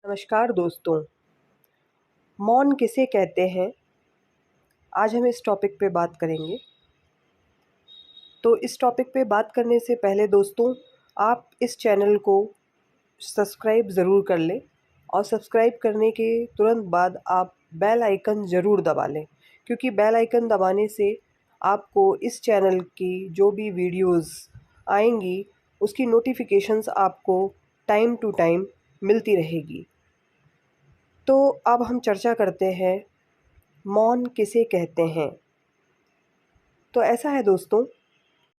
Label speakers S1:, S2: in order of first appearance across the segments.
S1: नमस्कार दोस्तों। मौन किसे कहते हैं, आज हम इस टॉपिक पे बात करेंगे। तो इस टॉपिक पे बात करने से पहले दोस्तों, आप इस चैनल को सब्सक्राइब ज़रूर कर लें और सब्सक्राइब करने के तुरंत बाद आप बेल आइकन ज़रूर दबा लें, क्योंकि बेल आइकन दबाने से आपको इस चैनल की जो भी वीडियोस आएंगी उसकी नोटिफिकेशंस आपको टाइम टू टाइम मिलती रहेगी। तो अब हम चर्चा करते हैं, मौन किसे कहते हैं। तो ऐसा है दोस्तों,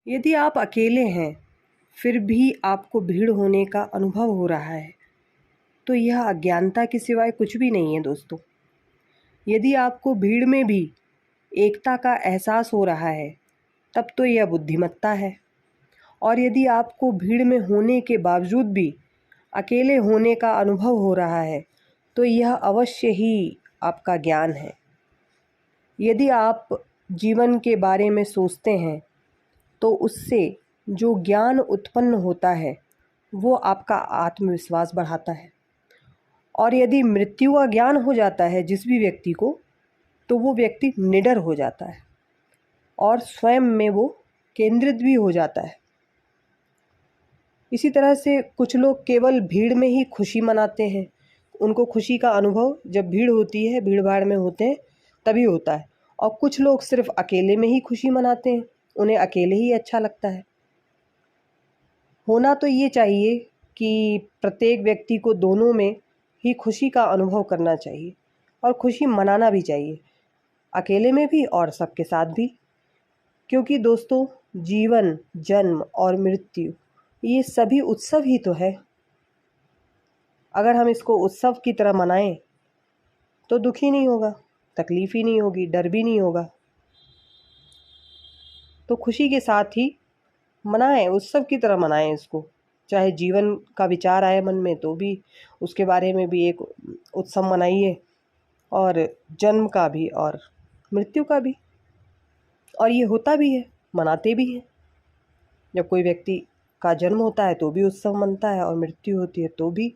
S1: यदि आप अकेले हैं फिर भी आपको भीड़ होने का अनुभव हो रहा है तो यह अज्ञानता के सिवाय कुछ भी नहीं है दोस्तों। यदि आपको भीड़ में भी एकता का एहसास हो रहा है तब तो यह बुद्धिमत्ता है, और यदि आपको भीड़ में होने के बावजूद भी अकेले होने का अनुभव हो रहा है तो यह अवश्य ही आपका ज्ञान है। यदि आप जीवन के बारे में सोचते हैं तो उससे जो ज्ञान उत्पन्न होता है वो आपका आत्मविश्वास बढ़ाता है, और यदि मृत्यु का ज्ञान हो जाता है जिस भी व्यक्ति को, तो वो व्यक्ति निडर हो जाता है और स्वयं में वो केंद्रित भी हो जाता है। इसी तरह से कुछ लोग केवल भीड़ में ही खुशी मनाते हैं। उनको खुशी का अनुभव जब भीड़ होती है, भीड़ भाड़ में होते हैं तभी होता है। और कुछ लोग सिर्फ अकेले में ही खुशी मनाते हैं, उन्हें अकेले ही अच्छा लगता है। होना तो ये चाहिए कि प्रत्येक व्यक्ति को दोनों में ही खुशी का अनुभव करना चाहिए और खुशी मनाना भी चाहिए, अकेले में भी और सबके साथ भी। क्योंकि दोस्तों, जीवन, जन्म और मृत्यु ये सभी उत्सव ही तो है। अगर हम इसको उत्सव की तरह मनाएं तो दुख ही नहीं होगा, तकलीफ ही नहीं होगी, डर भी नहीं होगा। तो खुशी के साथ ही मनाएं, उत्सव की तरह मनाएं इसको। चाहे जीवन का विचार आए मन में तो भी उसके बारे में भी एक उत्सव मनाइए, और जन्म का भी और मृत्यु का भी। और ये होता भी है, मनाते भी हैं। जब कोई व्यक्ति का जन्म होता है तो भी उत्सव मनता है, और मृत्यु होती है तो भी।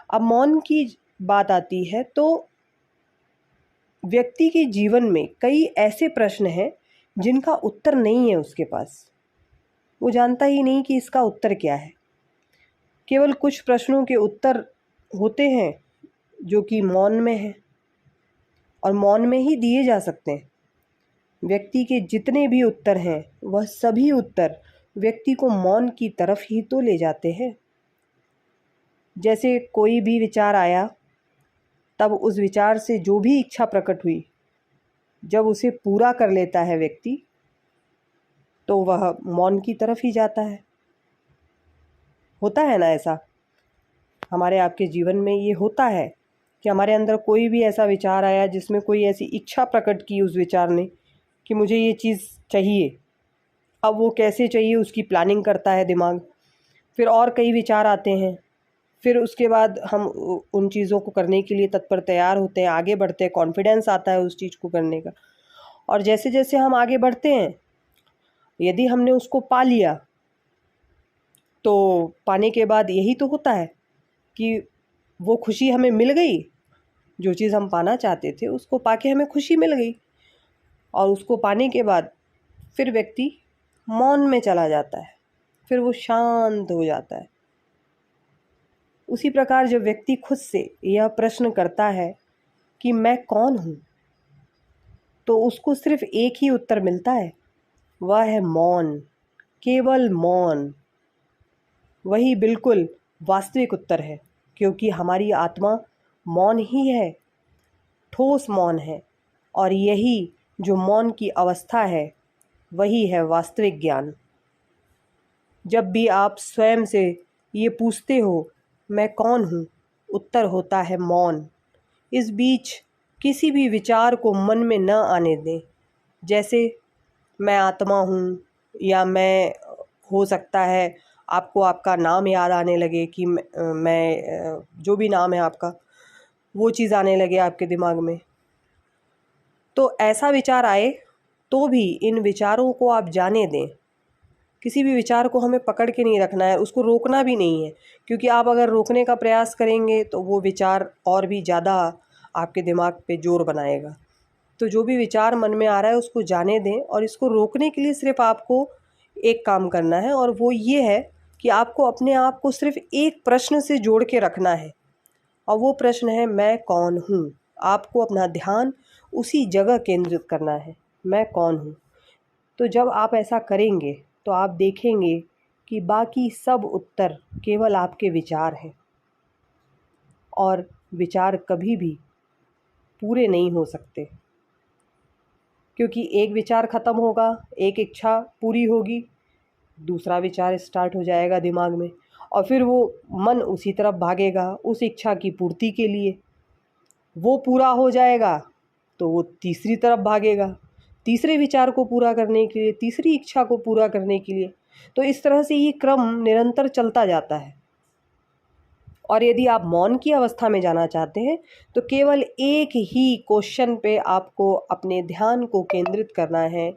S1: अब मौन की बात आती है तो व्यक्ति के जीवन में कई ऐसे प्रश्न हैं जिनका उत्तर नहीं है उसके पास। वो जानता ही नहीं कि इसका उत्तर क्या है। केवल कुछ प्रश्नों के उत्तर होते हैं जो कि मौन में हैं, और मौन में ही दिए जा सकते हैं। व्यक्ति के जितने भी उत्तर हैं वह सभी उत्तर व्यक्ति को मौन की तरफ ही तो ले जाते हैं। जैसे कोई भी विचार आया, तब उस विचार से जो भी इच्छा प्रकट हुई, जब उसे पूरा कर लेता है व्यक्ति तो वह मौन की तरफ ही जाता है। होता है ना ऐसा? हमारे आपके जीवन में ये होता है कि हमारे अंदर कोई भी ऐसा विचार आया जिसमें कोई ऐसी इच्छा प्रकट की उस विचार ने कि मुझे ये चीज़ चाहिए। अब वो कैसे चाहिए उसकी प्लानिंग करता है दिमाग। फिर और कई विचार आते हैं, फिर उसके बाद हम उन चीज़ों को करने के लिए तत्पर तैयार होते हैं, आगे बढ़ते हैं, कॉन्फिडेंस आता है उस चीज़ को करने का। और जैसे जैसे हम आगे बढ़ते हैं, यदि हमने उसको पा लिया तो पाने के बाद यही तो होता है कि वो खुशी हमें मिल गई। जो चीज़ हम पाना चाहते थे उसको पाके हमें खुशी मिल गई, और उसको पाने के बाद फिर व्यक्ति मौन में चला जाता है, फिर वो शांत हो जाता है। उसी प्रकार जब व्यक्ति खुद से यह प्रश्न करता है कि मैं कौन हूँ, तो उसको सिर्फ एक ही उत्तर मिलता है, वह है मौन, केवल मौन। वही बिल्कुल वास्तविक उत्तर है, क्योंकि हमारी आत्मा मौन ही है, ठोस मौन है। और यही जो मौन की अवस्था है वही है वास्तविक ज्ञान। जब भी आप स्वयं से ये पूछते हो मैं कौन हूँ, उत्तर होता है मौन। इस बीच किसी भी विचार को मन में न आने दें, जैसे मैं आत्मा हूँ, या मैं, हो सकता है आपको आपका नाम याद आने लगे कि मैं जो भी नाम है आपका, वो चीज़ आने लगे आपके दिमाग में। तो ऐसा विचार आए तो भी इन विचारों को आप जाने दें, किसी भी विचार को हमें पकड़ के नहीं रखना है, उसको रोकना भी नहीं है, क्योंकि आप अगर रोकने का प्रयास करेंगे तो वो विचार और भी ज़्यादा आपके दिमाग पे जोर बनाएगा। तो जो भी विचार मन में आ रहा है उसको जाने दें, और इसको रोकने के लिए सिर्फ आपको एक काम करना है, और वो ये है कि आपको अपने आप को सिर्फ एक प्रश्न से जोड़ के रखना है, और वो प्रश्न है मैं कौन हूँ। आपको अपना ध्यान उसी जगह केंद्रित करना है, मैं कौन हूँ। तो जब आप ऐसा करेंगे तो आप देखेंगे कि बाकी सब उत्तर केवल आपके विचार हैं, और विचार कभी भी पूरे नहीं हो सकते, क्योंकि एक विचार ख़त्म होगा, एक इच्छा पूरी होगी, दूसरा विचार स्टार्ट हो जाएगा दिमाग में, और फिर वो मन उसी तरफ भागेगा उस इच्छा की पूर्ति के लिए। वो पूरा हो जाएगा तो वो तीसरी तरफ भागेगा, तीसरे विचार को पूरा करने के लिए, तीसरी इच्छा को पूरा करने के लिए। तो इस तरह से ये क्रम निरंतर चलता जाता है। और यदि आप मौन की अवस्था में जाना चाहते हैं तो केवल एक ही क्वेश्चन पे आपको अपने ध्यान को केंद्रित करना है।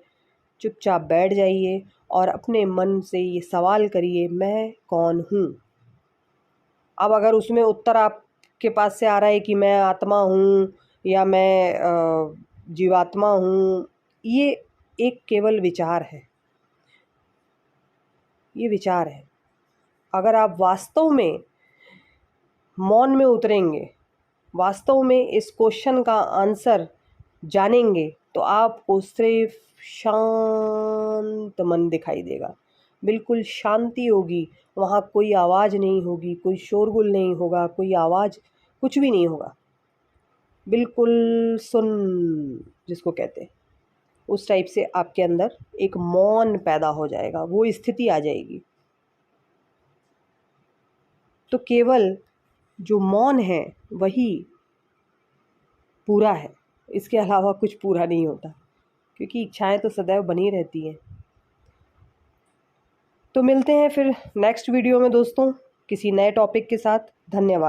S1: चुपचाप बैठ जाइए और अपने मन से ये सवाल करिए, मैं कौन हूँ। अब अगर उसमें उत्तर आपके पास से आ रहा है कि मैं आत्मा हूँ या मैं जीवात्मा हूँ, ये एक केवल विचार है, ये विचार है। अगर आप वास्तव में मौन में उतरेंगे, वास्तव में इस क्वेश्चन का आंसर जानेंगे, तो आपको सिर्फ शांत मन दिखाई देगा। बिल्कुल शांति होगी, वहाँ कोई आवाज़ नहीं होगी, कोई शोरगुल नहीं होगा, कोई आवाज़, कुछ भी नहीं होगा। बिल्कुल सुन जिसको कहते हैं, उस टाइप से आपके अंदर एक मौन पैदा हो जाएगा, वो स्थिति आ जाएगी। तो केवल जो मौन है वही पूरा है, इसके अलावा कुछ पूरा नहीं होता, क्योंकि इच्छाएं तो सदैव बनी रहती हैं। तो मिलते हैं फिर नेक्स्ट वीडियो में दोस्तों, किसी नए टॉपिक के साथ। धन्यवाद।